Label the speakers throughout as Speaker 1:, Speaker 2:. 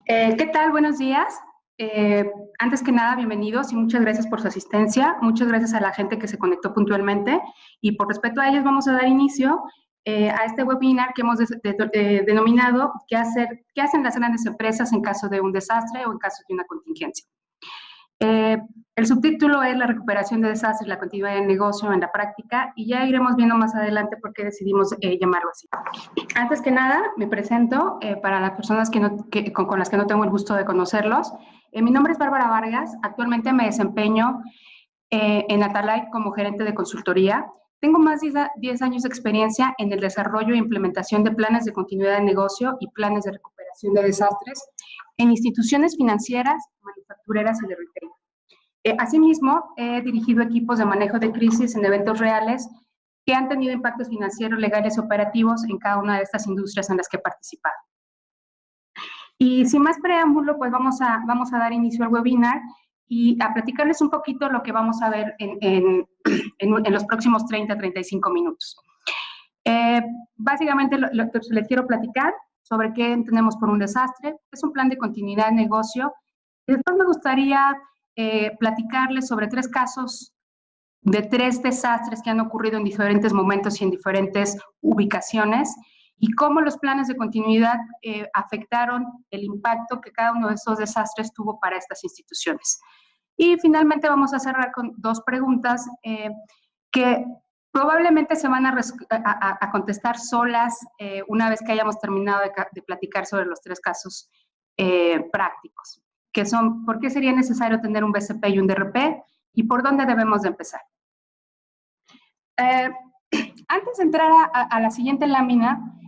Speaker 1: ¿Qué tal? Buenos días. Antes que nada, bienvenidos y muchas gracias por su asistencia. Muchas gracias a la gente que se conectó puntualmente y por respeto a ellos vamos a dar inicio a este webinar que hemos denominado ¿Qué hacen las grandes empresas en caso de un desastre o en caso de una contingencia? El subtítulo es la recuperación de desastres, la continuidad del negocio en la práctica, y ya iremos viendo más adelante por qué decidimos llamarlo así. Antes que nada, me presento para las personas con las que no tengo el gusto de conocerlos. Mi nombre es Bárbara Vargas, actualmente me desempeño en Atalay como gerente de consultoría. Tengo más de 10 años de experiencia en el desarrollo e implementación de planes de continuidad de negocio y planes de recuperación de desastres en instituciones financieras, manufactureras y de retail. Asimismo, he dirigido equipos de manejo de crisis en eventos reales que han tenido impactos financieros, legales y operativos en cada una de estas industrias en las que he participado. Y sin más preámbulo, pues vamos a dar inicio al webinar y a platicarles un poquito lo que vamos a ver en los próximos 30-35 minutos. Básicamente les quiero platicar sobre qué entendemos por un desastre. Es un plan de continuidad de negocio. Y después me gustaría platicarles sobre 3 casos de 3 desastres que han ocurrido en diferentes momentos y en diferentes ubicaciones, y cómo los planes de continuidad afectaron el impacto que cada uno de esos desastres tuvo para estas instituciones. Y finalmente vamos a cerrar con 2 preguntas que probablemente se van a contestar solas una vez que hayamos terminado de platicar sobre los 3 casos prácticos, que son: ¿por qué sería necesario tener un BCP y un DRP? ¿Y por dónde debemos de empezar? Antes de entrar a la siguiente lámina,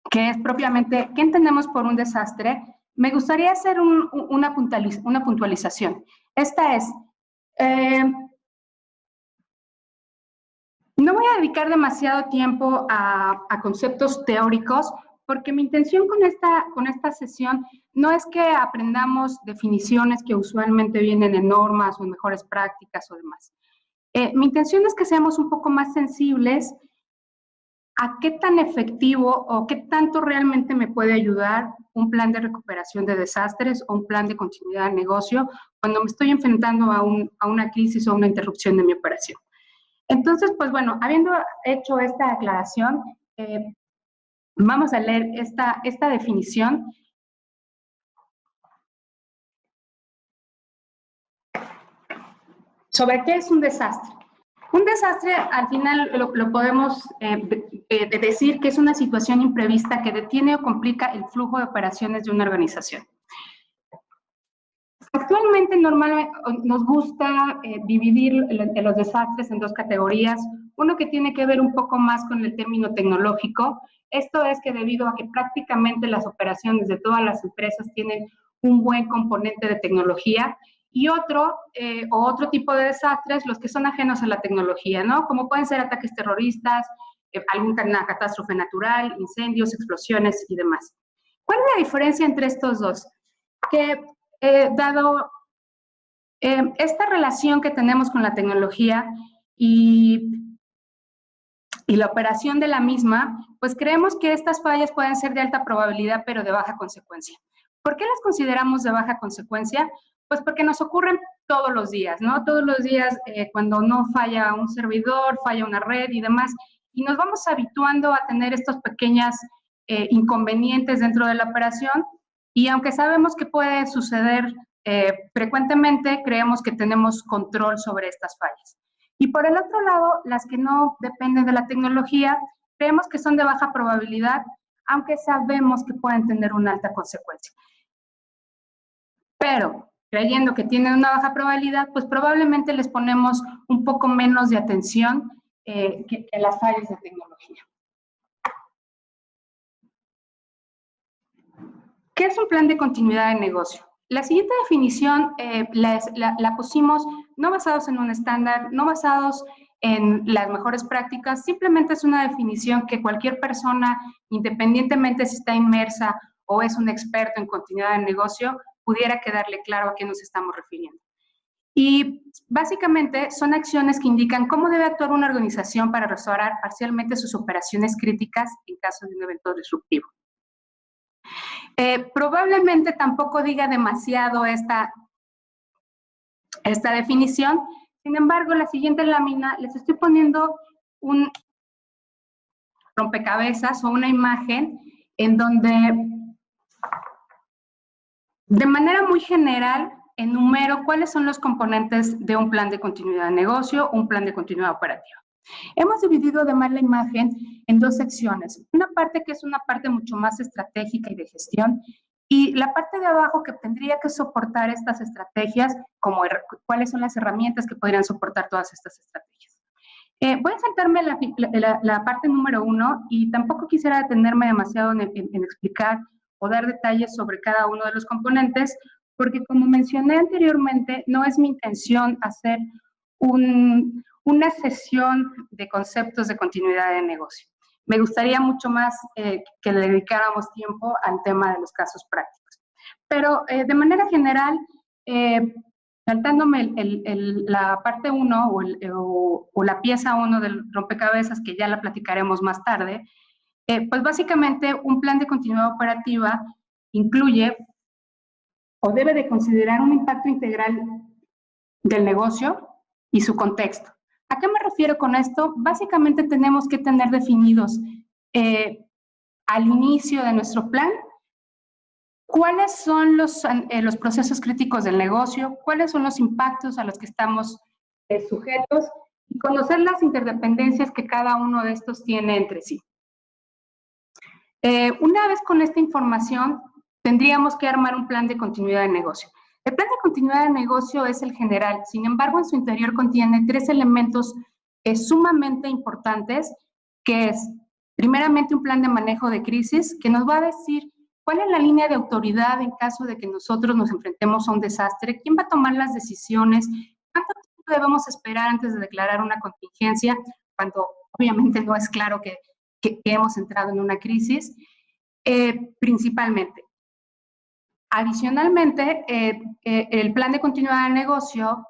Speaker 1: que es propiamente ¿qué entendemos por un desastre?, me gustaría hacer una puntualización. Esta es, no voy a dedicar demasiado tiempo a conceptos teóricos, porque mi intención con esta sesión no es que aprendamos definiciones que usualmente vienen en normas o en mejores prácticas o demás. Mi intención es que seamos un poco más sensibles a qué tan efectivo o qué tanto realmente me puede ayudar un plan de recuperación de desastres o un plan de continuidad de negocio cuando me estoy enfrentando a una crisis o una interrupción de mi operación. Entonces, pues bueno, habiendo hecho esta aclaración, vamos a leer esta definición. ¿Sobre qué es un desastre? Un desastre, al final, lo podemos decir que es una situación imprevista que detiene o complica el flujo de operaciones de una organización. Actualmente, normalmente, nos gusta dividir los desastres en 2 categorías. Uno que tiene que ver un poco más con el término tecnológico. Esto es que debido a que prácticamente las operaciones de todas las empresas tienen un buen componente de tecnología, y otro tipo de desastres, los que son ajenos a la tecnología, ¿no? Como pueden ser ataques terroristas, alguna catástrofe natural, incendios, explosiones y demás. ¿Cuál es la diferencia entre estos dos? Que dado esta relación que tenemos con la tecnología y la operación de la misma, pues creemos que estas fallas pueden ser de alta probabilidad, pero de baja consecuencia. ¿Por qué las consideramos de baja consecuencia? Pues porque nos ocurren todos los días, ¿no? Todos los días cuando no falla un servidor, falla una red y demás, y nos vamos habituando a tener estos pequeños inconvenientes dentro de la operación, y aunque sabemos que puede suceder frecuentemente, creemos que tenemos control sobre estas fallas. Y por el otro lado, las que no dependen de la tecnología, creemos que son de baja probabilidad, aunque sabemos que pueden tener una alta consecuencia. Pero creyendo que tienen una baja probabilidad, pues probablemente les ponemos un poco menos de atención que las fallas de tecnología. ¿Qué es un plan de continuidad de negocio? La siguiente definición la pusimos no basados en un estándar, no basados en las mejores prácticas, simplemente es una definición que cualquier persona, independientemente si está inmersa o es un experto en continuidad de negocio, pudiera quedarle claro a qué nos estamos refiriendo. Y básicamente son acciones que indican cómo debe actuar una organización para restaurar parcialmente sus operaciones críticas en caso de un evento disruptivo. Probablemente tampoco diga demasiado esta definición. Sin embargo, la siguiente lámina les estoy poniendo un rompecabezas o una imagen en donde de manera muy general enumero cuáles son los componentes de un plan de continuidad de negocio, un plan de continuidad operativa. Hemos dividido además la imagen en dos secciones. Una parte que es una parte mucho más estratégica y de gestión, y la parte de abajo que tendría que soportar estas estrategias, como cuáles son las herramientas que podrían soportar todas estas estrategias. Voy a saltarme la parte número 1 y tampoco quisiera detenerme demasiado en explicar o dar detalles sobre cada uno de los componentes, porque como mencioné anteriormente, no es mi intención hacer una sesión de conceptos de continuidad de negocio. Me gustaría mucho más que le dedicáramos tiempo al tema de los casos prácticos. Pero de manera general, saltándome la parte 1 o la pieza 1 del rompecabezas, que ya la platicaremos más tarde, pues básicamente un plan de continuidad operativa incluye o debe de considerar un impacto integral del negocio y su contexto. ¿A qué me refiero con esto? Básicamente tenemos que tener definidos al inicio de nuestro plan cuáles son los procesos críticos del negocio, cuáles son los impactos a los que estamos sujetos y conocer las interdependencias que cada uno de estos tiene entre sí. Una vez con esta información, tendríamos que armar un plan de continuidad de negocio. El plan de continuidad de negocio es el general, sin embargo, en su interior contiene 3 elementos sumamente importantes, que es, primeramente, un plan de manejo de crisis, que nos va a decir cuál es la línea de autoridad en caso de que nosotros nos enfrentemos a un desastre, quién va a tomar las decisiones, cuánto tiempo debemos esperar antes de declarar una contingencia, cuando obviamente no es claro que hemos entrado en una crisis, principalmente. Adicionalmente, el plan de continuidad de negocio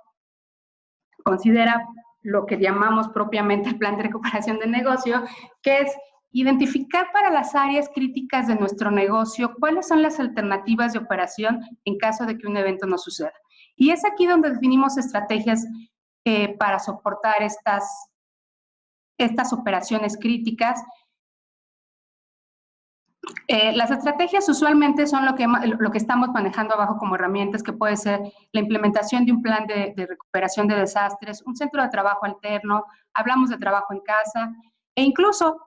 Speaker 1: considera lo que llamamos propiamente el plan de recuperación de negocio, que es identificar para las áreas críticas de nuestro negocio cuáles son las alternativas de operación en caso de que un evento no suceda. Y es aquí donde definimos estrategias para soportar estas operaciones críticas. Las estrategias usualmente son lo que estamos manejando abajo como herramientas, que puede ser la implementación de un plan de recuperación de desastres, un centro de trabajo alterno, hablamos de trabajo en casa, e incluso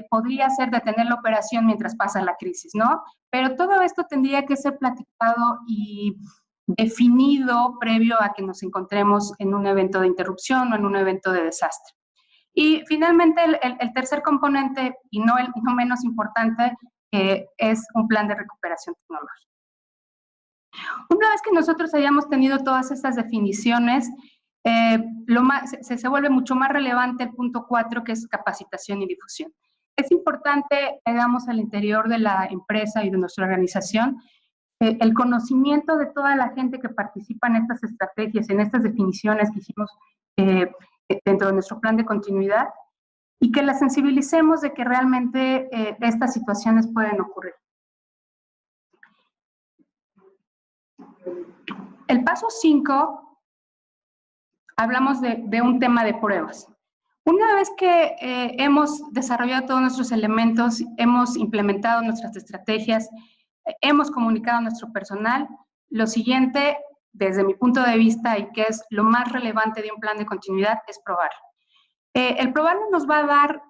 Speaker 1: podría ser detener la operación mientras pasa la crisis, ¿no? Pero todo esto tendría que ser platicado y definido previo a que nos encontremos en un evento de interrupción o en un evento de desastre. Y finalmente, el tercer componente, y no menos importante, es un plan de recuperación tecnológica. Una vez que nosotros hayamos tenido todas estas definiciones, se vuelve mucho más relevante el punto 4, que es capacitación y difusión. Es importante, digamos, al interior de la empresa y de nuestra organización, el conocimiento de toda la gente que participa en estas estrategias, en estas definiciones que hicimos dentro de nuestro plan de continuidad, y que la sensibilicemos de que realmente estas situaciones pueden ocurrir. El paso 5, hablamos de un tema de pruebas. Una vez que hemos desarrollado todos nuestros elementos, hemos implementado nuestras estrategias, hemos comunicado a nuestro personal, lo siguiente, desde mi punto de vista, y que es lo más relevante de un plan de continuidad, es probar. El probarlo nos va a dar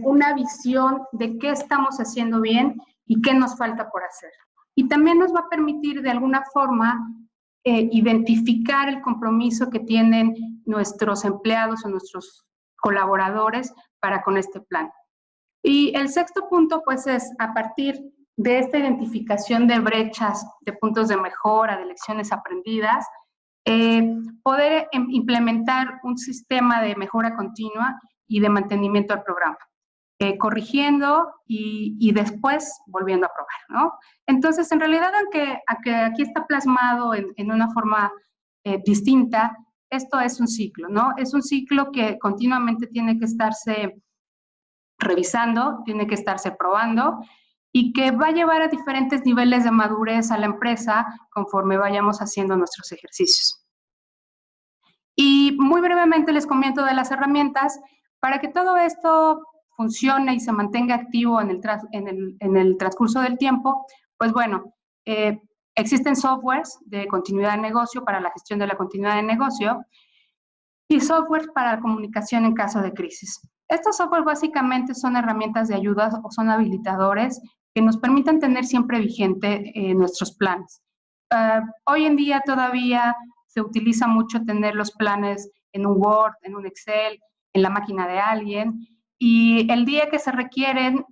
Speaker 1: una visión de qué estamos haciendo bien y qué nos falta por hacer. Y también nos va a permitir, de alguna forma, identificar el compromiso que tienen nuestros empleados o nuestros colaboradores para con este plan. Y el sexto punto, pues, es a partir de esta identificación de brechas, de puntos de mejora, de lecciones aprendidas, poder implementar un sistema de mejora continua y de mantenimiento del programa, corrigiendo y después volviendo a probar, ¿no? Entonces, en realidad, aunque aquí está plasmado en una forma distinta, esto es un ciclo, ¿no? Es un ciclo que continuamente tiene que estarse revisando, tiene que estarse probando, y que va a llevar a diferentes niveles de madurez a la empresa conforme vayamos haciendo nuestros ejercicios. Y muy brevemente les comento de las herramientas para que todo esto funcione y se mantenga activo en el transcurso del tiempo. Pues bueno, existen softwares de continuidad de negocio para la gestión de la continuidad de negocio y softwares para la comunicación en caso de crisis. Estos softwares básicamente son herramientas de ayuda o son habilitadores que nos permitan tener siempre vigente nuestros planes. Hoy en día todavía se utiliza mucho tener los planes en un Word, en un Excel, en la máquina de alguien, y el día que se requieren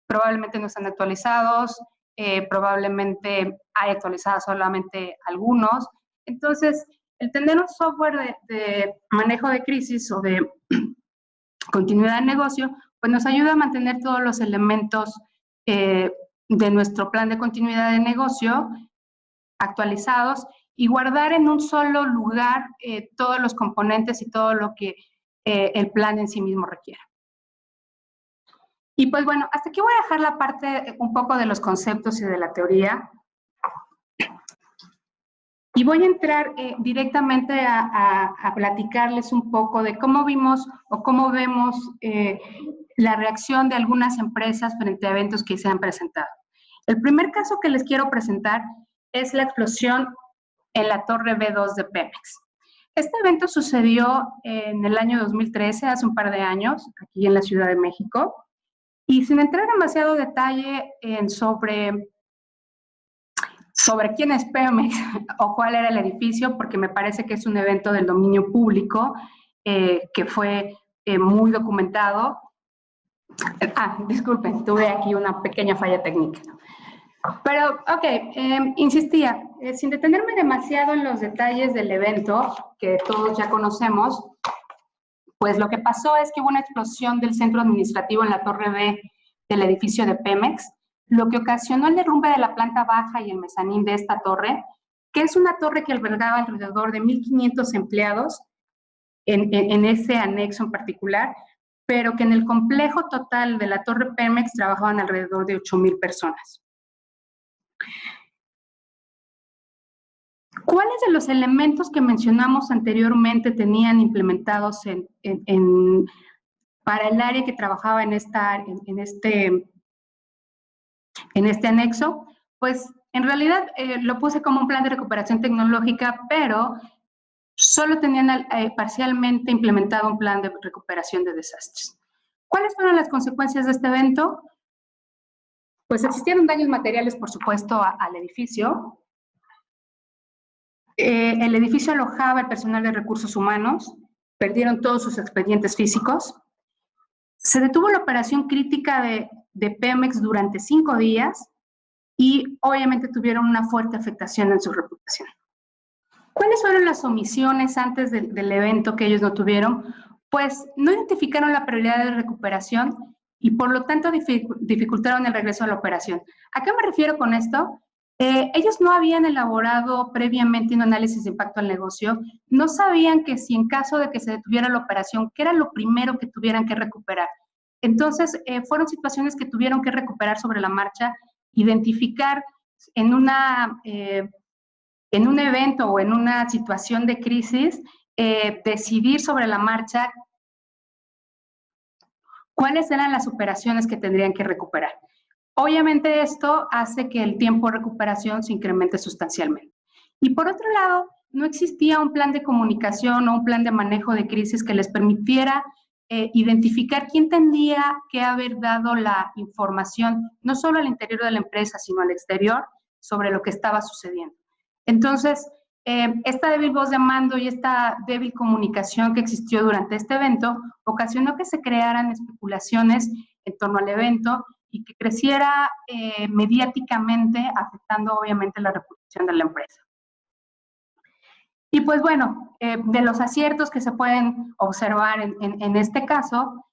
Speaker 1: probablemente no están actualizados, probablemente hay actualizados solamente algunos. Entonces, el tener un software de manejo de crisis o de continuidad de negocio, pues nos ayuda a mantener todos los elementos de nuestro plan de continuidad de negocio actualizados y guardar en un solo lugar todos los componentes y todo lo que el plan en sí mismo requiere. Y pues bueno, hasta aquí voy a dejar la parte un poco de los conceptos y de la teoría. Y voy a entrar directamente a platicarles un poco de cómo vimos o cómo vemos la reacción de algunas empresas frente a eventos que se han presentado. El primer caso que les quiero presentar es la explosión en la Torre B2 de Pemex. Este evento sucedió en el año 2013, hace un par de años, aquí en la Ciudad de México. Y sin entrar demasiado detalle sobre quién es Pemex o cuál era el edificio, porque me parece que es un evento del dominio público que fue muy documentado. Disculpen, tuve aquí una pequeña falla técnica. Pero, ok, insistía, sin detenerme demasiado en los detalles del evento, que todos ya conocemos, pues lo que pasó es que hubo una explosión del centro administrativo en la Torre B del edificio de Pemex, lo que ocasionó el derrumbe de la planta baja y el mezanín de esta torre, que es una torre que albergaba alrededor de 1,500 empleados en ese anexo en particular, pero que en el complejo total de la Torre Pemex trabajaban alrededor de 8,000 personas. ¿Cuáles de los elementos que mencionamos anteriormente tenían implementados para el área que trabajaba en este anexo? Pues en realidad lo puse como un plan de recuperación tecnológica, pero solo tenían parcialmente implementado un plan de recuperación de desastres. ¿Cuáles fueron las consecuencias de este evento? Pues existieron daños materiales, por supuesto, al edificio. El edificio alojaba el personal de recursos humanos, perdieron todos sus expedientes físicos. Se detuvo la operación crítica de Pemex durante 5 días y obviamente tuvieron una fuerte afectación en su reputación. ¿Cuáles fueron las omisiones antes del evento que ellos no tuvieron? Pues no identificaron la prioridad de recuperación y por lo tanto dificultaron el regreso a la operación. ¿A qué me refiero con esto? Ellos no habían elaborado previamente un análisis de impacto al negocio, no sabían que si en caso de que se detuviera la operación, ¿qué era lo primero que tuvieran que recuperar? Entonces, fueron situaciones que tuvieron que recuperar sobre la marcha, identificar en un evento o en una situación de crisis, decidir sobre la marcha cuáles eran las operaciones que tendrían que recuperar. Obviamente esto hace que el tiempo de recuperación se incremente sustancialmente. Y por otro lado, no existía un plan de comunicación o un plan de manejo de crisis que les permitiera identificar quién tendría que haber dado la información, no solo al interior de la empresa, sino al exterior, sobre lo que estaba sucediendo. Entonces, esta débil voz de mando y esta débil comunicación que existió durante este evento ocasionó que se crearan especulaciones en torno al evento y que creciera mediáticamente, afectando obviamente la reputación de la empresa. Y pues bueno, de los aciertos que se pueden observar en este caso,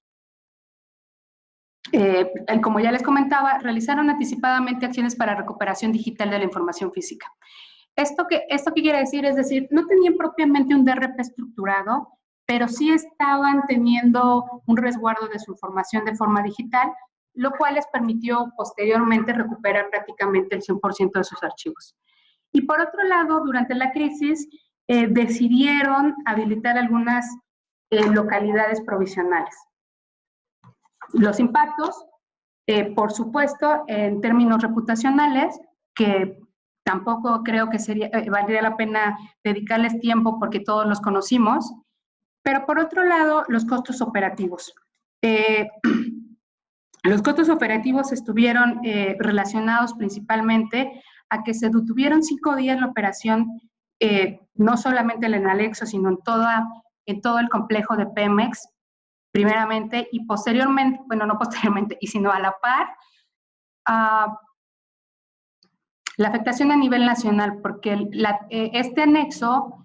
Speaker 1: como ya les comentaba, realizaron anticipadamente acciones para recuperación digital de la información física. ¿Esto qué quiere decir? Es decir, no tenían propiamente un DRP estructurado, pero sí estaban teniendo un resguardo de su información de forma digital, lo cual les permitió posteriormente recuperar prácticamente el 100% de sus archivos. Y por otro lado, durante la crisis, decidieron habilitar algunas localidades provisionales. Los impactos, por supuesto, en términos reputacionales, que tampoco creo que valdría la pena dedicarles tiempo porque todos los conocimos, pero por otro lado, los costos operativos. Los costos operativos estuvieron relacionados principalmente a que se detuvieron 5 días la operación, no solamente en el anexo, sino en todo el complejo de Pemex, primeramente, y posteriormente, bueno, no posteriormente, sino a la par, la afectación a nivel nacional, porque este anexo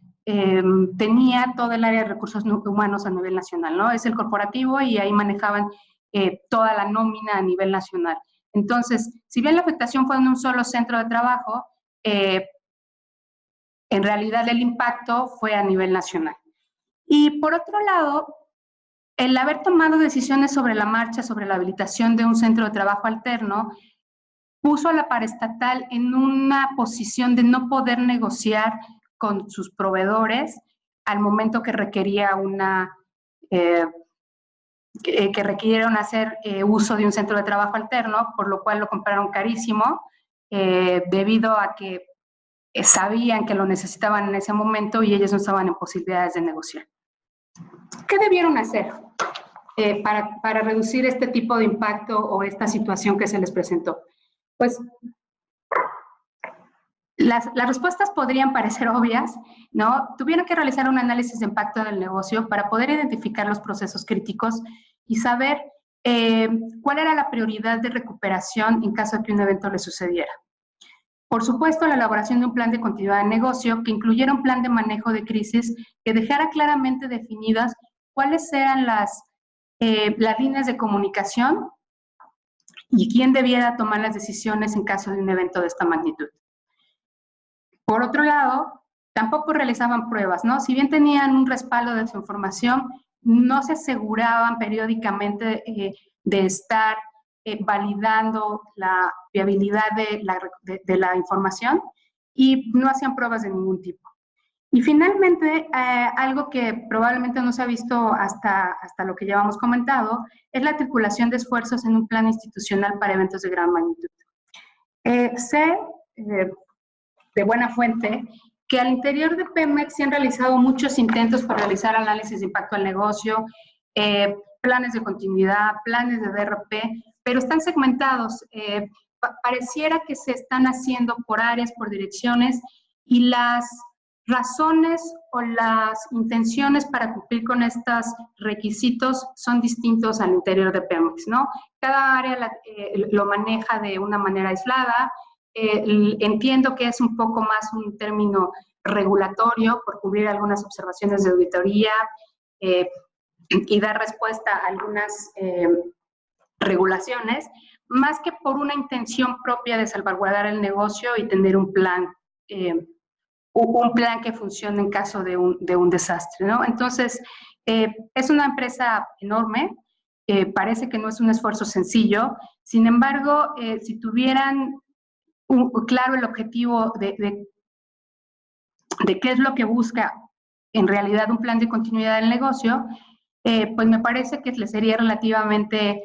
Speaker 1: tenía todo el área de recursos humanos a nivel nacional, ¿no? Es el corporativo y ahí manejaban toda la nómina a nivel nacional. Entonces, si bien la afectación fue en un solo centro de trabajo, en realidad el impacto fue a nivel nacional. Y por otro lado, el haber tomado decisiones sobre la marcha, sobre la habilitación de un centro de trabajo alterno, puso a la paraestatal en una posición de no poder negociar con sus proveedores al momento que requería que requirieron hacer uso de un centro de trabajo alterno, por lo cual lo compraron carísimo, debido a que sabían que lo necesitaban en ese momento y ellos no estaban en posibilidades de negociar. ¿Qué debieron hacer para reducir este tipo de impacto o esta situación que se les presentó? Pues las respuestas podrían parecer obvias, ¿no? Tuvieron que realizar un análisis de impacto del negocio para poder identificar los procesos críticos y saber cuál era la prioridad de recuperación en caso de que un evento le sucediera. Por supuesto, la elaboración de un plan de continuidad de negocio que incluyera un plan de manejo de crisis que dejara claramente definidas cuáles eran las líneas de comunicación y quién debiera tomar las decisiones en caso de un evento de esta magnitud. Por otro lado, tampoco realizaban pruebas, ¿no? Si bien tenían un respaldo de su información, no se aseguraban periódicamente de estar validando la viabilidad de la información y no hacían pruebas de ningún tipo. Y finalmente, algo que probablemente no se ha visto hasta lo que ya hemos comentado, es la articulación de esfuerzos en un plan institucional para eventos de gran magnitud. Sé de buena fuente que al interior de Pemex se han realizado muchos intentos para realizar análisis de impacto al negocio, planes de continuidad, planes de DRP, pero están segmentados. Pareciera que se están haciendo por áreas, por direcciones, y las razones o las intenciones para cumplir con estos requisitos son distintos al interior de Pemex, ¿no? Cada área lo maneja de una manera aislada. Entiendo que es un poco más un término regulatorio por cubrir algunas observaciones de auditoría y dar respuesta a algunas regulaciones, más que por una intención propia de salvaguardar el negocio y tener un plan que funcione en caso de un desastre, ¿no? Entonces, es una empresa enorme, parece que no es un esfuerzo sencillo, sin embargo, si tuvieran claro el objetivo de qué es lo que busca en realidad un plan de continuidad del negocio, pues me parece que les sería relativamente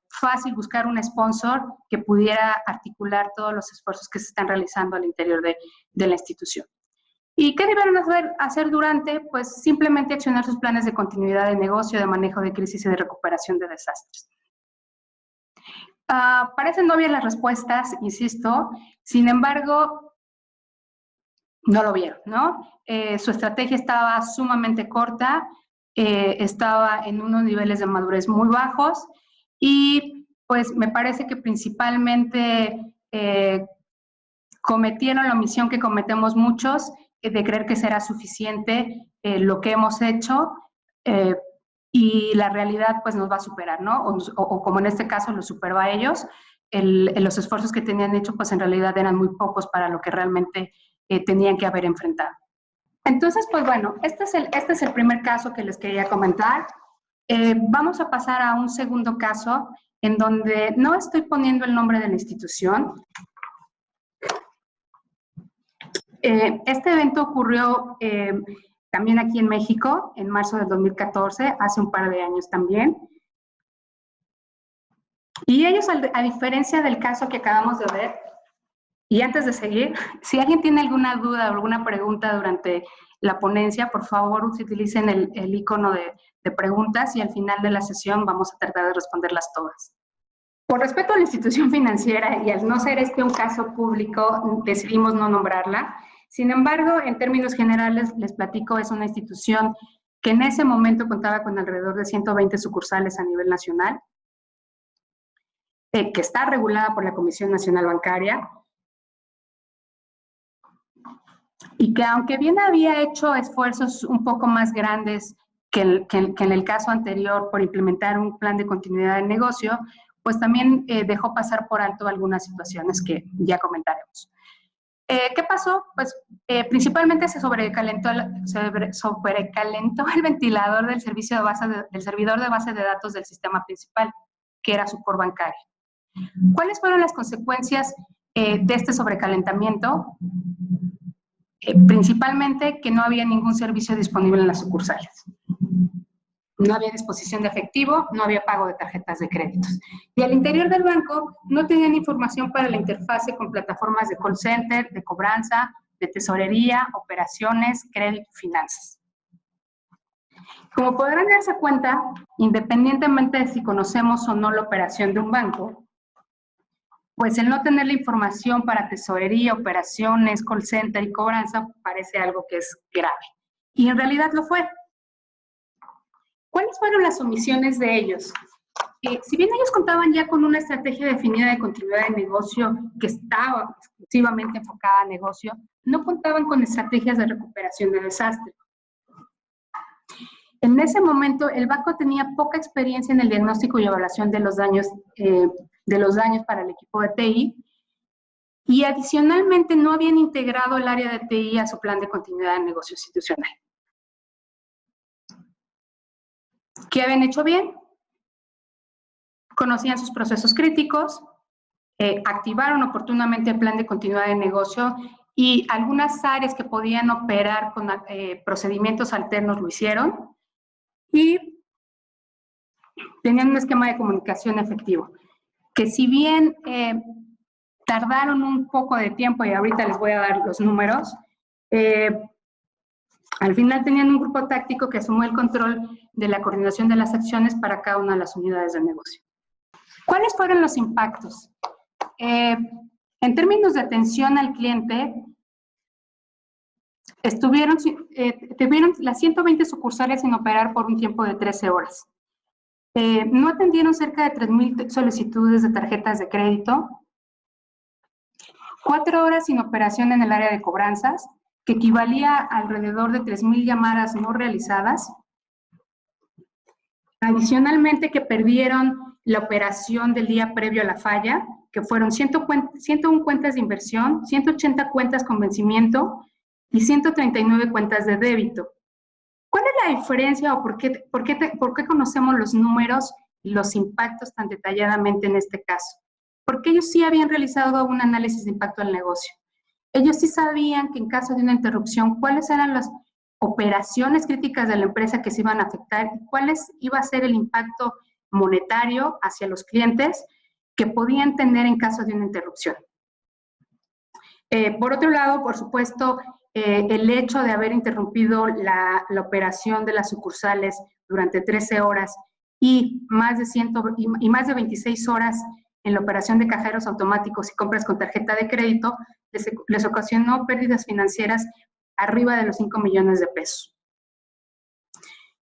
Speaker 1: fácil buscar un sponsor que pudiera articular todos los esfuerzos que se están realizando al interior de la institución. ¿Y qué debieron hacer durante? Pues simplemente accionar sus planes de continuidad de negocio, de manejo de crisis y de recuperación de desastres. Parecen obvias las respuestas, insisto, sin embargo, no lo vieron, ¿no? Su estrategia estaba sumamente corta, estaba en unos niveles de madurez muy bajos y pues me parece que principalmente cometieron la omisión que cometemos muchos de creer que será suficiente lo que hemos hecho y la realidad pues nos va a superar, ¿no? O como en este caso los superó a ellos, los esfuerzos que tenían hecho pues en realidad eran muy pocos para lo que realmente tenían que haber enfrentado. Entonces, pues bueno, este es el primer caso que les quería comentar. Vamos a pasar a un segundo caso en donde no estoy poniendo el nombre de la institución. Este evento ocurrió también aquí en México, en marzo del 2014, hace un par de años también. Y ellos, a diferencia del caso que acabamos de ver, y antes de seguir, si alguien tiene alguna duda o alguna pregunta durante la ponencia, por favor utilicen el icono de preguntas y al final de la sesión vamos a tratar de responderlas todas. Por respeto a la institución financiera y al no ser este un caso público, decidimos no nombrarla. Sin embargo, en términos generales, les platico, es una institución que en ese momento contaba con alrededor de 120 sucursales a nivel nacional, que está regulada por la Comisión Nacional Bancaria, y que aunque bien había hecho esfuerzos un poco más grandes que en el caso anterior por implementar un plan de continuidad del negocio, pues también dejó pasar por alto algunas situaciones que ya comentaremos. ¿Qué pasó? Pues principalmente se sobrecalentó el ventilador del servidor de base de datos del sistema principal, que era su core bancario. ¿Cuáles fueron las consecuencias de este sobrecalentamiento? Principalmente que no había ningún servicio disponible en las sucursales. No había disposición de efectivo, no había pago de tarjetas de créditos. Y al interior del banco no tenían información para la interfase con plataformas de call center, de cobranza, de tesorería, operaciones, crédito y finanzas. Como podrán darse cuenta, independientemente de si conocemos o no la operación de un banco, pues el no tener la información para tesorería, operaciones, call center y cobranza parece algo que es grave. Y en realidad lo fue. ¿Cuáles fueron las omisiones de ellos? Si bien ellos contaban ya con una estrategia definida de continuidad de negocio que estaba exclusivamente enfocada a negocio, no contaban con estrategias de recuperación de desastre. En ese momento, el banco tenía poca experiencia en el diagnóstico y evaluación de los daños para el equipo de TI, y adicionalmente no habían integrado el área de TI a su plan de continuidad de negocio institucional. ¿Qué habían hecho bien? Conocían sus procesos críticos, activaron oportunamente el plan de continuidad de negocio y algunas áreas que podían operar con procedimientos alternos lo hicieron y tenían un esquema de comunicación efectivo, que si bien tardaron un poco de tiempo, y ahorita les voy a dar los números, al final tenían un grupo táctico que asumió el control de la coordinación de las acciones para cada una de las unidades del negocio. ¿Cuáles fueron los impactos? En términos de atención al cliente, tuvieron las 120 sucursales sin operar por un tiempo de 13 horas. No atendieron cerca de 3,000 solicitudes de tarjetas de crédito, 4 horas sin operación en el área de cobranzas, que equivalía a alrededor de 3,000 llamadas no realizadas. Adicionalmente, que perdieron la operación del día previo a la falla, que fueron 101 cuentas de inversión, 180 cuentas con vencimiento y 139 cuentas de débito. ¿Cuál es la diferencia o por qué conocemos los números y los impactos tan detalladamente en este caso? Porque ellos sí habían realizado un análisis de impacto al negocio. Ellos sí sabían que en caso de una interrupción, cuáles eran las operaciones críticas de la empresa que se iban a afectar y cuáles iba a ser el impacto monetario hacia los clientes que podían tener en caso de una interrupción. Por otro lado, por supuesto, el hecho de haber interrumpido la operación de las sucursales durante 13 horas y más de 26 horas en la operación de cajeros automáticos y compras con tarjeta de crédito, les ocasionó pérdidas financieras arriba de los 5 millones de pesos.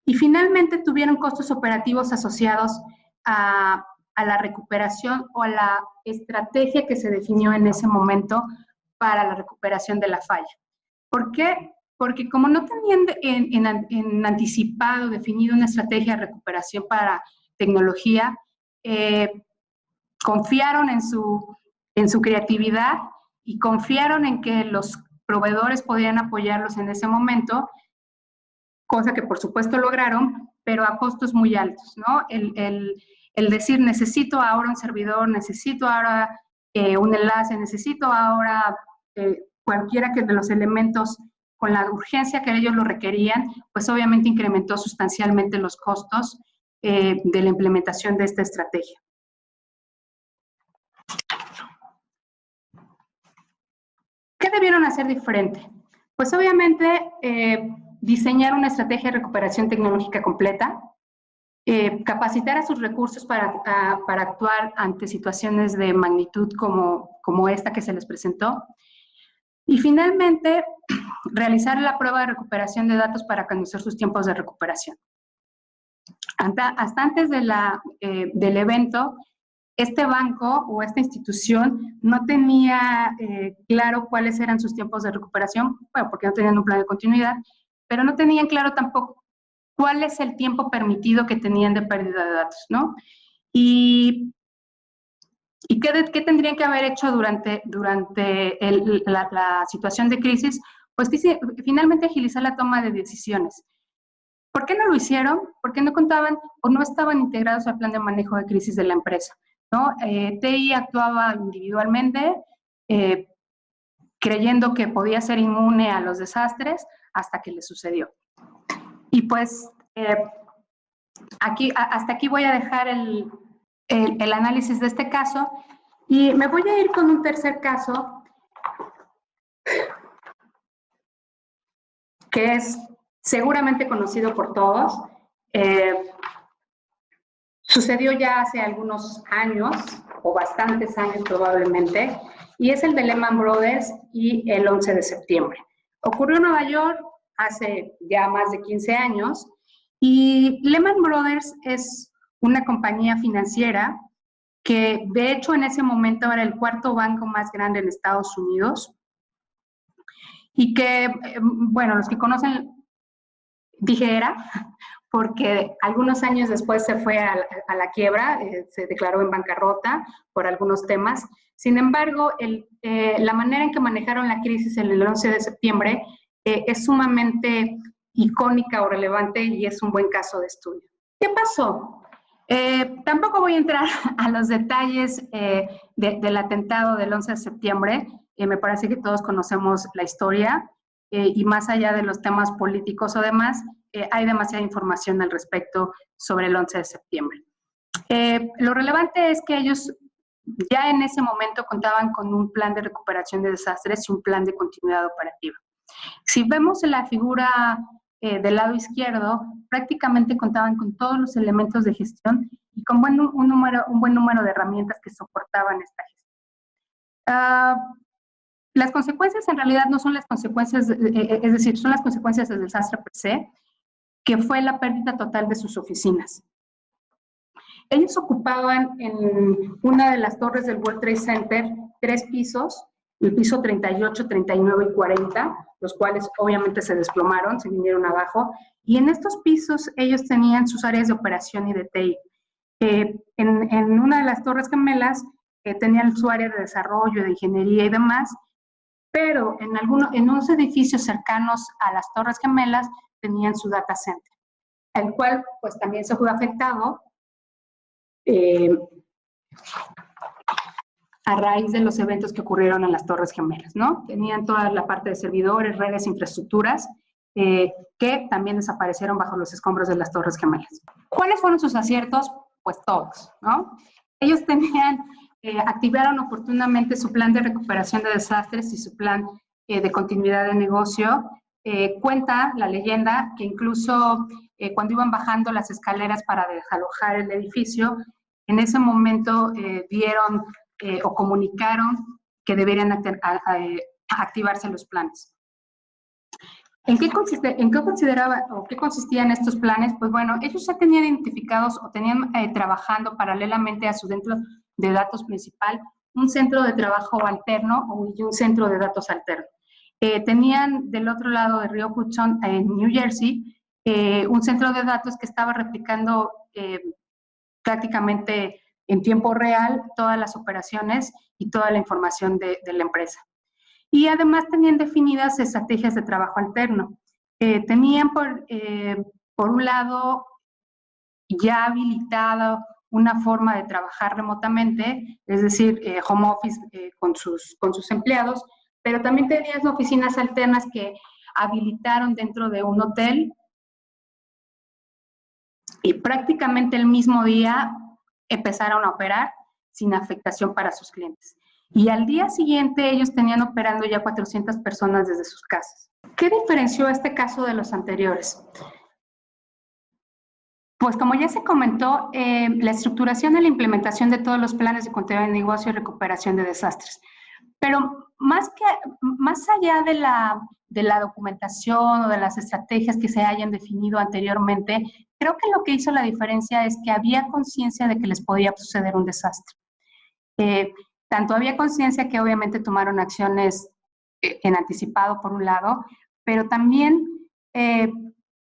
Speaker 1: Y finalmente tuvieron costos operativos asociados a la recuperación o a la estrategia que se definió en ese momento para la recuperación de la falla. ¿Por qué? Porque como no tenían en anticipado definido una estrategia de recuperación para tecnología, confiaron en su creatividad y confiaron en que los proveedores podían apoyarlos en ese momento, cosa que por supuesto lograron, pero a costos muy altos, ¿no? el decir necesito ahora un servidor, necesito ahora un enlace, necesito ahora cualquiera que de los elementos con la urgencia que ellos lo requerían, pues obviamente incrementó sustancialmente los costos de la implementación de esta estrategia. ¿Qué debieron hacer diferente? Pues obviamente diseñar una estrategia de recuperación tecnológica completa, capacitar a sus recursos para actuar ante situaciones de magnitud como esta que se les presentó, y finalmente realizar la prueba de recuperación de datos para conocer sus tiempos de recuperación. Hasta antes del evento, este banco o esta institución no tenía claro cuáles eran sus tiempos de recuperación, bueno, porque no tenían un plan de continuidad, pero no tenían claro tampoco cuál es el tiempo permitido que tenían de pérdida de datos, ¿no? ¿Y qué tendrían que haber hecho durante la situación de crisis? Pues finalmente agilizar la toma de decisiones. ¿Por qué no lo hicieron? Porque no contaban o no estaban integrados al plan de manejo de crisis de la empresa, ¿no? TI actuaba individualmente, creyendo que podía ser inmune a los desastres hasta que le sucedió. Y pues hasta aquí voy a dejar el análisis de este caso y me voy a ir con un tercer caso que es seguramente conocido por todos. Sucedió ya hace algunos años, o bastantes años probablemente, y es el de Lehman Brothers y el 11 de septiembre. Ocurrió en Nueva York hace ya más de 15 años, y Lehman Brothers es una compañía financiera que de hecho en ese momento era el cuarto banco más grande en Estados Unidos, y que, bueno, los que conocen, dije era, porque algunos años después se fue a la quiebra, se declaró en bancarrota por algunos temas. Sin embargo, la manera en que manejaron la crisis en el 11 de septiembre es sumamente icónica o relevante y es un buen caso de estudio. ¿Qué pasó? Tampoco voy a entrar a los detalles del atentado del 11 de septiembre. Me parece que todos conocemos la historia y más allá de los temas políticos o demás, hay demasiada información al respecto sobre el 11 de septiembre. Lo relevante es que ellos ya en ese momento contaban con un plan de recuperación de desastres y un plan de continuidad operativa. Si vemos la figura del lado izquierdo, prácticamente contaban con todos los elementos de gestión y con un buen número de herramientas que soportaban esta gestión. Las consecuencias en realidad no son las consecuencias, es decir, son las consecuencias del desastre per se, que fue la pérdida total de sus oficinas. Ellos ocupaban en una de las torres del World Trade Center 3 pisos, el piso 38, 39 y 40, los cuales obviamente se desplomaron, se vinieron abajo, y en estos pisos ellos tenían sus áreas de operación y de TI. En una de las torres gemelas tenían su área de desarrollo, de ingeniería y demás, pero en unos edificios cercanos a las torres gemelas tenían su data center, el cual pues también se fue afectado a raíz de los eventos que ocurrieron en las torres gemelas, ¿no? Tenían toda la parte de servidores, redes, infraestructuras, que también desaparecieron bajo los escombros de las torres gemelas. ¿Cuáles fueron sus aciertos? Pues todos, ¿no? Ellos activaron oportunamente su plan de recuperación de desastres y su plan de continuidad de negocio. Cuenta la leyenda que incluso cuando iban bajando las escaleras para desalojar el edificio, en ese momento dieron o comunicaron que deberían activarse los planes. ¿En qué consistían estos planes? Pues bueno, ellos ya tenían identificados o tenían trabajando paralelamente a su centro de datos principal un centro de trabajo alterno y un centro de datos alterno. Tenían del otro lado del río Hudson, en New Jersey, un centro de datos que estaba replicando prácticamente en tiempo real todas las operaciones y toda la información de la empresa. Y además tenían definidas estrategias de trabajo alterno. Tenían por un lado ya habilitado una forma de trabajar remotamente, es decir, home office con sus empleados, pero también tenías oficinas alternas que habilitaron dentro de un hotel y prácticamente el mismo día empezaron a operar sin afectación para sus clientes. Y al día siguiente ellos tenían operando ya 400 personas desde sus casas. ¿Qué diferenció este caso de los anteriores? Pues como ya se comentó, la estructuración y la implementación de todos los planes de continuidad de negocio y recuperación de desastres. Pero más allá de la documentación o de las estrategias que se hayan definido anteriormente, creo que lo que hizo la diferencia es que había conciencia de que les podía suceder un desastre. Tanto había conciencia que obviamente tomaron acciones en anticipado por un lado, pero también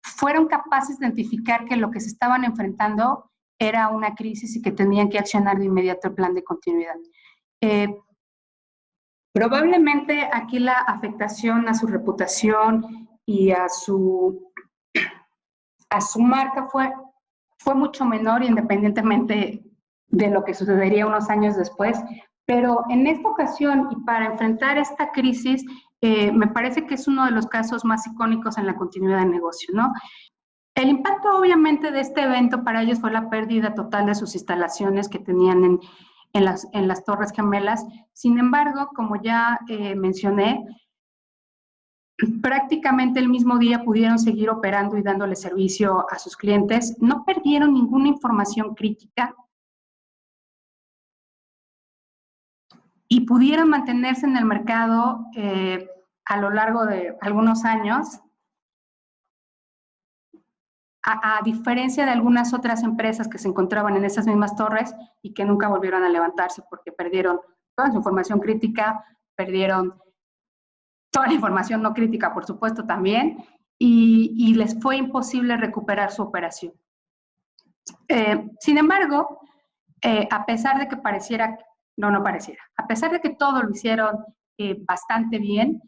Speaker 1: fueron capaces de identificar que lo que se estaban enfrentando era una crisis y que tenían que accionar de inmediato el plan de continuidad. Probablemente aquí la afectación a su reputación y a su marca fue mucho menor, independientemente de lo que sucedería unos años después, pero en esta ocasión y para enfrentar esta crisis, me parece que es uno de los casos más icónicos en la continuidad de negocio, ¿no? El impacto obviamente de este evento para ellos fue la pérdida total de sus instalaciones que tenían en las Torres Gemelas. Sin embargo, como ya mencioné, prácticamente el mismo día pudieron seguir operando y dándole servicio a sus clientes. No perdieron ninguna información crítica y pudieron mantenerse en el mercado a lo largo de algunos años, a diferencia de algunas otras empresas que se encontraban en esas mismas torres y que nunca volvieron a levantarse porque perdieron toda su información crítica, perdieron toda la información no crítica, por supuesto, también, y les fue imposible recuperar su operación. Sin embargo, a pesar de que pareciera, a pesar de que todo lo hicieron bastante bien,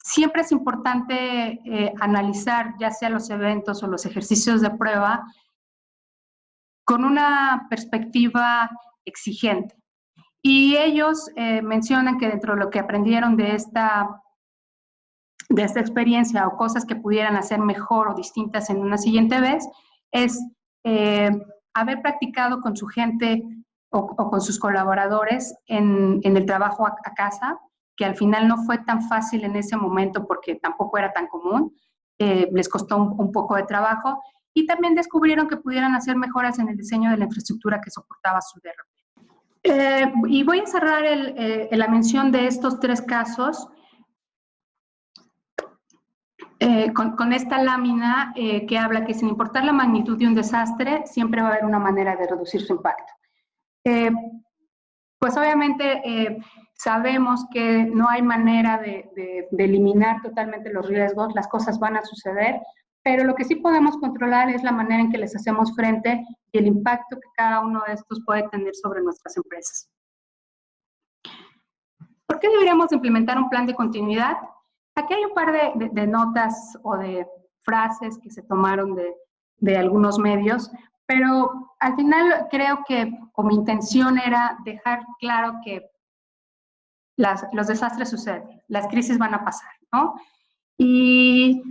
Speaker 1: siempre es importante analizar ya sea los eventos o los ejercicios de prueba con una perspectiva exigente. Y ellos mencionan que dentro de lo que aprendieron de esta experiencia o cosas que pudieran hacer mejor o distintas en una siguiente vez, es haber practicado con su gente o con sus colaboradores en el trabajo a casa, que al final no fue tan fácil en ese momento porque tampoco era tan común, les costó un poco de trabajo, y también descubrieron que pudieran hacer mejoras en el diseño de la infraestructura que soportaba su DRP. Y voy a cerrar la mención de estos tres casos con esta lámina que habla que sin importar la magnitud de un desastre, siempre va a haber una manera de reducir su impacto. Pues obviamente sabemos que no hay manera de eliminar totalmente los riesgos, las cosas van a suceder, pero lo que sí podemos controlar es la manera en que les hacemos frente y el impacto que cada uno de estos puede tener sobre nuestras empresas. ¿Por qué deberíamos implementar un plan de continuidad? Aquí hay un par de notas o de frases que se tomaron de algunos medios, pero al final creo que mi intención era dejar claro que los desastres suceden, las crisis van a pasar, ¿no? Y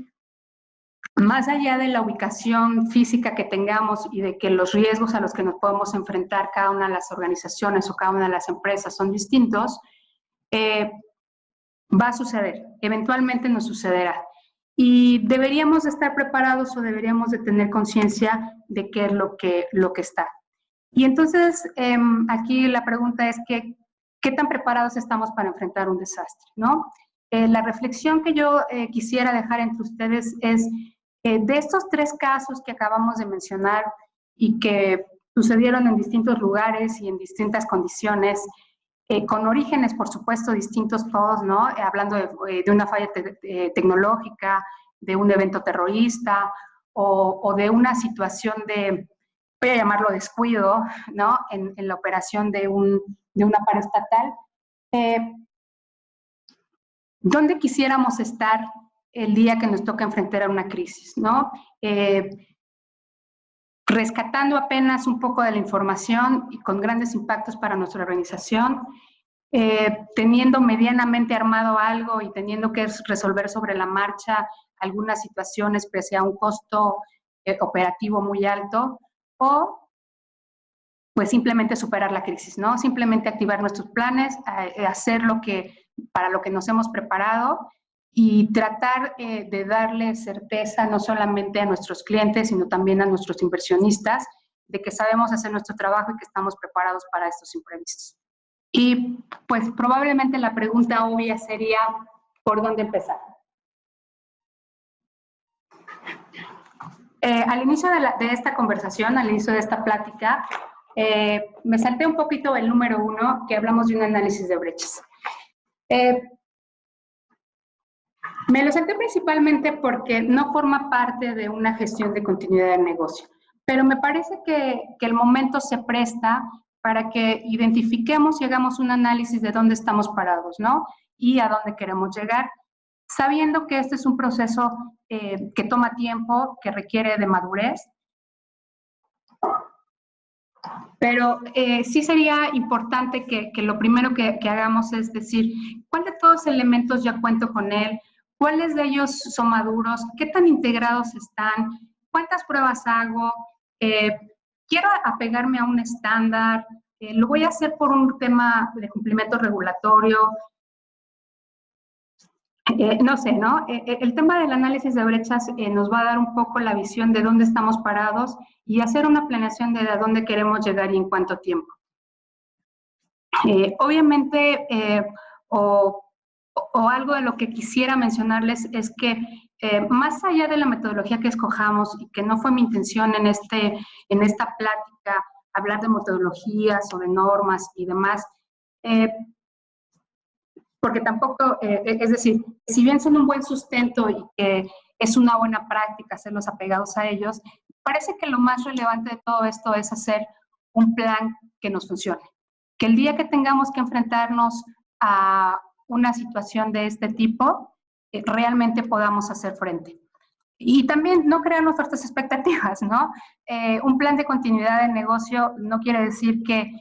Speaker 1: más allá de la ubicación física que tengamos y de que los riesgos a los que nos podemos enfrentar cada una de las organizaciones o cada una de las empresas son distintos, va a suceder, eventualmente nos sucederá. Y deberíamos de estar preparados o deberíamos de tener conciencia de qué es lo que está. Y entonces, aquí la pregunta es ¿qué tan preparados estamos para enfrentar un desastre, ¿no? La reflexión que yo quisiera dejar entre ustedes es, de estos tres casos que acabamos de mencionar y que sucedieron en distintos lugares y en distintas condiciones, con orígenes, por supuesto, distintos todos, ¿no? Hablando de una falla tecnológica, de un evento terrorista o de una situación de, voy a llamarlo descuido, ¿no? En la operación de una paraestatal. ¿Dónde quisiéramos estar el día que nos toca enfrentar a una crisis, ¿no? rescatando apenas un poco de la información y con grandes impactos para nuestra organización, teniendo medianamente armado algo y teniendo que resolver sobre la marcha algunas situaciones pese a un costo operativo muy alto, o pues simplemente superar la crisis, ¿no? Simplemente activar nuestros planes, hacer para lo que nos hemos preparado y tratar de darle certeza no solamente a nuestros clientes, sino también a nuestros inversionistas, de que sabemos hacer nuestro trabajo y que estamos preparados para estos imprevistos. Y pues probablemente la pregunta obvia sería, ¿por dónde empezar? Al inicio de esta conversación, al inicio de esta plática, me salté un poquito el número 1, que hablamos de un análisis de brechas. Me lo salté principalmente porque no forma parte de una gestión de continuidad del negocio, pero me parece que el momento se presta para que identifiquemos y hagamos un análisis de dónde estamos parados, ¿no? Y a dónde queremos llegar, sabiendo que este es un proceso que toma tiempo, que requiere de madurez. Pero sí sería importante que lo primero que hagamos es decir, ¿cuál de todos los elementos ya cuento con él? ¿Cuáles de ellos son maduros? ¿Qué tan integrados están? ¿Cuántas pruebas hago? ¿Quiero apegarme a un estándar? ¿Lo voy a hacer por un tema de cumplimiento regulatorio? No sé, ¿no? El tema del análisis de brechas nos va a dar un poco la visión de dónde estamos parados y hacer una planeación de a dónde queremos llegar y en cuánto tiempo. Obviamente, o algo de lo que quisiera mencionarles es que más allá de la metodología que escojamos, y que no fue mi intención en esta plática hablar de metodologías o de normas y demás, porque tampoco, es decir, si bien son un buen sustento y que es una buena práctica hacerlos apegados a ellos, parece que lo más relevante de todo esto es hacer un plan que nos funcione. Que el día que tengamos que enfrentarnos a una situación de este tipo, realmente podamos hacer frente. Y también no crear nuestras expectativas, ¿no? Un plan de continuidad de negocio no quiere decir que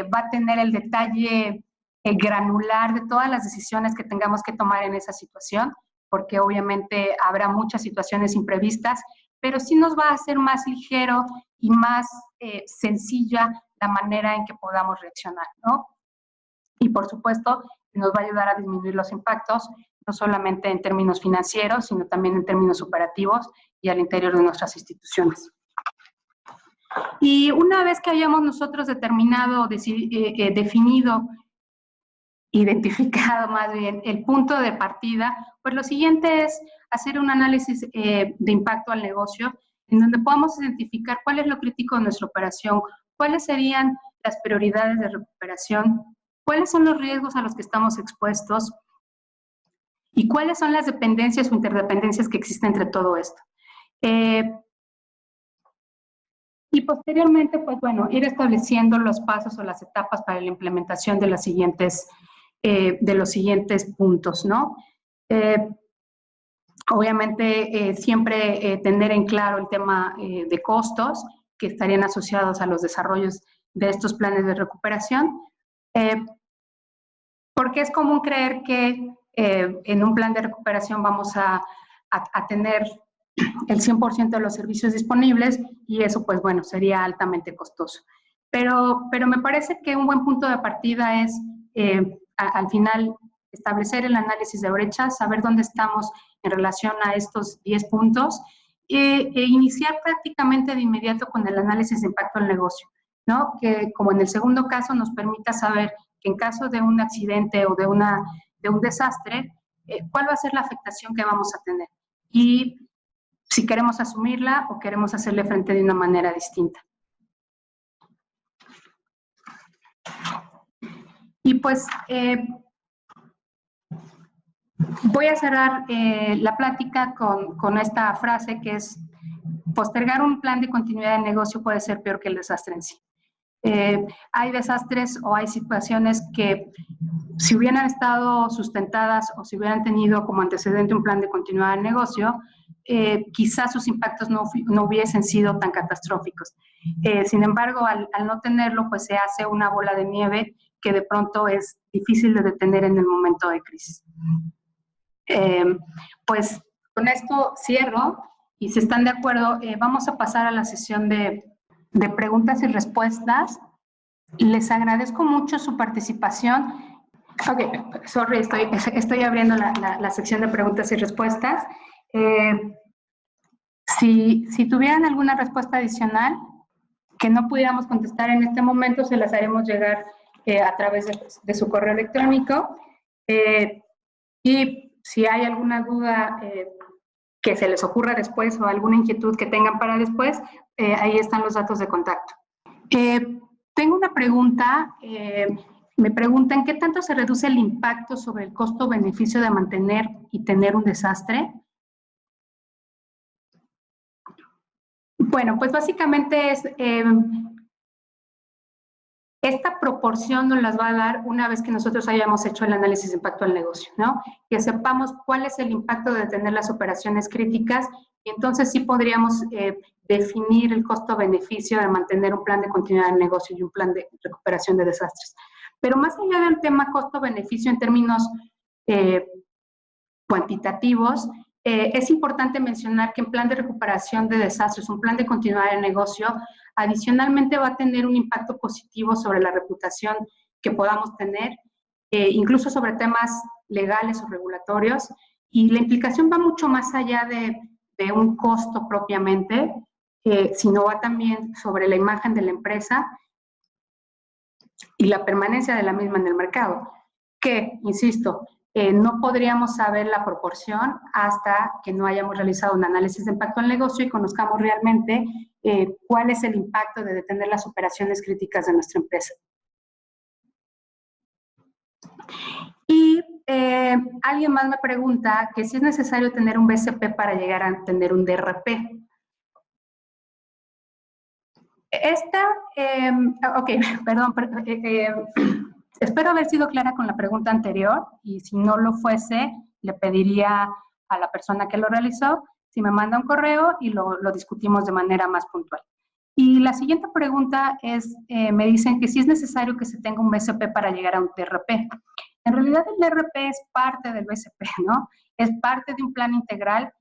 Speaker 1: va a tener el detalle granular de todas las decisiones que tengamos que tomar en esa situación, porque obviamente habrá muchas situaciones imprevistas, pero sí nos va a hacer más ligero y más sencilla la manera en que podamos reaccionar, ¿no? Y por supuesto, nos va a ayudar a disminuir los impactos, no solamente en términos financieros, sino también en términos operativos y al interior de nuestras instituciones. Y una vez que hayamos nosotros determinado, definido, identificado más bien el punto de partida, pues lo siguiente es hacer un análisis de impacto al negocio, en donde podamos identificar cuál es lo crítico de nuestra operación, cuáles serían las prioridades de recuperación, cuáles son los riesgos a los que estamos expuestos y cuáles son las dependencias o interdependencias que existen entre todo esto. Y posteriormente, pues bueno, ir estableciendo los pasos o las etapas para la implementación de los siguientes puntos, ¿no? Obviamente, siempre tener en claro el tema de costos que estarían asociados a los desarrollos de estos planes de recuperación, porque es común creer que en un plan de recuperación vamos a tener el 100% de los servicios disponibles y eso, pues bueno, sería altamente costoso. Pero me parece que un buen punto de partida es, al final, establecer el análisis de brechas, saber dónde estamos en relación a estos 10 puntos e iniciar prácticamente de inmediato con el análisis de impacto al negocio, ¿no? Que como en el segundo caso nos permita saber que en caso de un accidente o de un desastre, cuál va a ser la afectación que vamos a tener y si queremos asumirla o queremos hacerle frente de una manera distinta. Y pues voy a cerrar la plática con esta frase que es: postergar un plan de continuidad de negocio puede ser peor que el desastre en sí. Hay desastres o hay situaciones que, si hubieran estado sustentadas o si hubieran tenido como antecedente un plan de continuidad de negocio, quizás sus impactos no hubiesen sido tan catastróficos. Sin embargo, al no tenerlo, pues se hace una bola de nieve que de pronto es difícil de detener en el momento de crisis. Pues con esto cierro, y si están de acuerdo, vamos a pasar a la sesión de preguntas y respuestas. Les agradezco mucho su participación. Ok, sorry, estoy abriendo la sección de preguntas y respuestas. Si tuvieran alguna respuesta adicional que no pudiéramos contestar en este momento, se las haremos llegar a través de su correo electrónico. Y si hay alguna duda que se les ocurra después o alguna inquietud que tengan para después, ahí están los datos de contacto. Tengo una pregunta. Me preguntan, ¿qué tanto se reduce el impacto sobre el costo-beneficio de mantener y tener un desastre? Bueno, pues básicamente es esta proporción nos las va a dar una vez que nosotros hayamos hecho el análisis de impacto al negocio, ¿no? Que sepamos cuál es el impacto de detener las operaciones críticas, y entonces sí podríamos definir el costo-beneficio de mantener un plan de continuidad del negocio y un plan de recuperación de desastres. Pero más allá del tema costo-beneficio en términos cuantitativos, es importante mencionar que en plan de recuperación de desastres, un plan de continuidad del negocio, adicionalmente va a tener un impacto positivo sobre la reputación que podamos tener, incluso sobre temas legales o regulatorios, y la implicación va mucho más allá de un costo propiamente, sino va también sobre la imagen de la empresa y la permanencia de la misma en el mercado, que, insisto, no podríamos saber la proporción hasta que no hayamos realizado un análisis de impacto al negocio y conozcamos realmente cuál es el impacto de detener las operaciones críticas de nuestra empresa. Y alguien más me pregunta que si es necesario tener un BCP para llegar a tener un DRP. Ok, perdón, espero haber sido clara con la pregunta anterior, y si no lo fuese, le pediría a la persona que lo realizó si me manda un correo y lo discutimos de manera más puntual. Y la siguiente pregunta es, me dicen que si es necesario que se tenga un BCP para llegar a un DRP. En realidad el DRP es parte del BCP, ¿no? Es parte de un plan integral.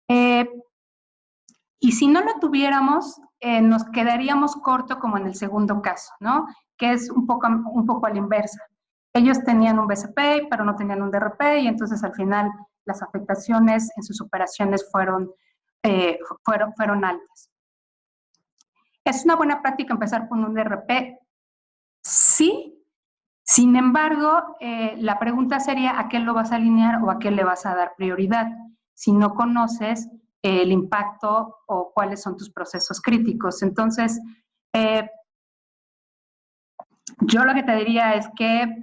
Speaker 1: Y si no lo tuviéramos, nos quedaríamos corto como en el segundo caso, ¿no? Que es un poco a la inversa. Ellos tenían un BCP, pero no tenían un DRP, y entonces al final las afectaciones en sus operaciones fueron altas. ¿Es una buena práctica empezar con un DRP? Sí. Sin embargo, la pregunta sería ¿a qué lo vas a alinear o a qué le vas a dar prioridad? Si no conoces el impacto o cuáles son tus procesos críticos. Entonces, yo lo que te diría es que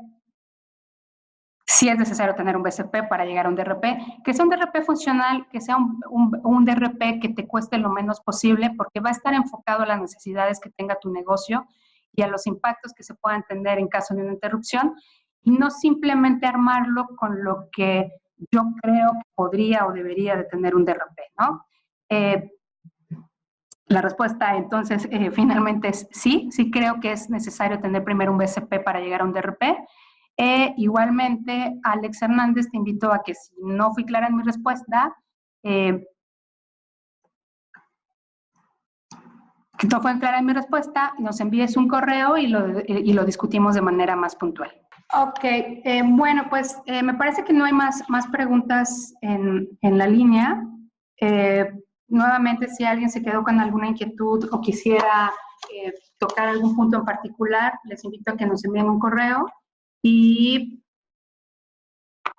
Speaker 1: sí es necesario tener un BCP para llegar a un DRP, que sea un DRP funcional, que sea un DRP que te cueste lo menos posible, porque va a estar enfocado a las necesidades que tenga tu negocio y a los impactos que se puedan tener en caso de una interrupción, y no simplemente armarlo con lo que yo creo que podría o debería de tener un DRP, ¿no? La respuesta entonces finalmente es sí creo que es necesario tener primero un BCP para llegar a un DRP. Igualmente, Alex Hernández, te invito a que si no fui clara en mi respuesta, nos envíes un correo y lo discutimos de manera más puntual. Ok, bueno, pues me parece que no hay más preguntas en la línea. Nuevamente, si alguien se quedó con alguna inquietud o quisiera tocar algún punto en particular, les invito a que nos envíen un correo. Y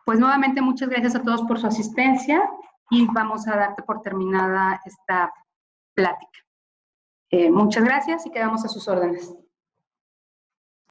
Speaker 1: pues nuevamente muchas gracias a todos por su asistencia, y vamos a darte por terminada esta plática. Muchas gracias y quedamos a sus órdenes.